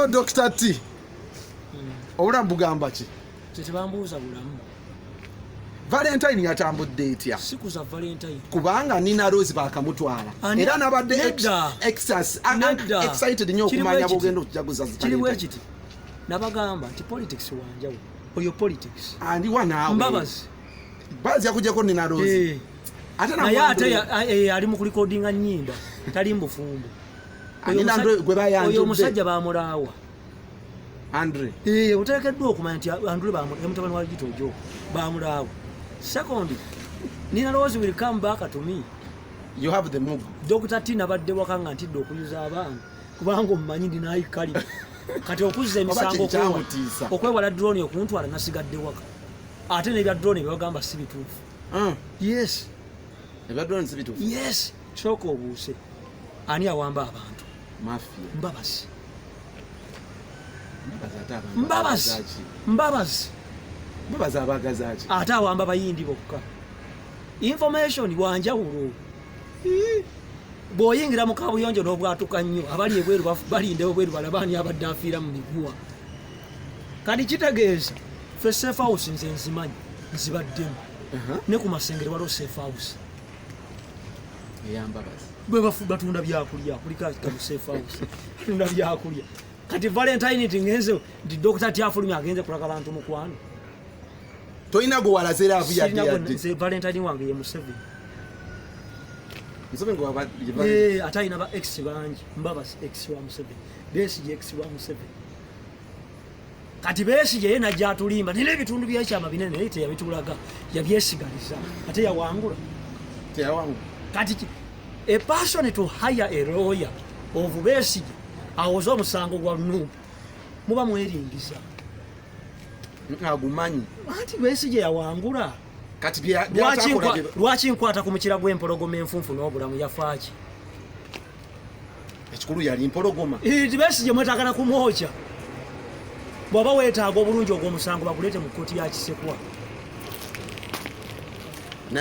Dr. T. Obulamu bugamba ki? Tetebambuuza bulamu. Valentine yatambudde etya? Siku za Valentine. Kubanga Nina Rose bakamutwala. Era nabadde excited nnyo okumanya bwogenda okujaguza Valentine. Kiti. Nabagamba nti politics wanjawo. Oyo politics. Andi wanaawe. Mbabazi. Bazi yakujjako Nina Rose. Ate naye ali mu kulikodinga nnyimba. Tali mbufumbo. Oyo omusajja bamulaawa. Andre. Oteekeddwa okumanya nti Andre mutabani wa Gitojo bamulaawa. Second, Nina Rose will come back to me. You have the move. Dr. T nabadde wakanga ntidde okuyuza abaana kubanga omumanyi ndinaayikkali. Kati okuzza emisango okwewala drone okuntwala nasigadde waka. Ate n'ebya drone byebagamba si bituufu. Yes. Ebya drone si bituufu? Yes. Sooka obuuse. Ani awamba abantu? Mafia. Mbabazi. Mbabazi abagazaaki. Ate awamba bayindi bokka. Information wanjawulo. Bw'oyingira mu kabuyonjo n'obwatuka nnyo abali ebweru balinde obweru balabani abadde afiira mu miguwa. Kati kitegeeza ffe safe house nze nzimanyi nzibaddemu. Ne ku masengere waliwo safe house. Eyambabazi. Bwe batunda byakulya kulika mu safe house. Tunda byakulya. Kati Valentine tingenze ndi Dr. T afulumya agenze kulaga abantu mukwano. Toyina go walazera avu yadde. Nze Valentine wange ye Museveni. Museveni go atayina ba ex bangi Mbabazi ex wa Museveni. Besigye ex wa Museveni. Kati Besigye yena jatulimba nile bitundu byakyama binene ite yabitulaga yabyesigaliza ate yawangula. Kati a person to hire a lawyer of Besigye awozo omusango gwa Nuupu muba mweringiza. Agumanyi. Anti Besigye yawangula. Kati byatakola lwaki nkwata ku mukira gw'empologoma enfunfu n'obulamu yafaaki. Ekikulu yali mpologoma. Besigye mwetagala kumwokya. Bw'oba weetaaga obulungi ogw'omusango baguleete mu kkooti ya Kisekwa.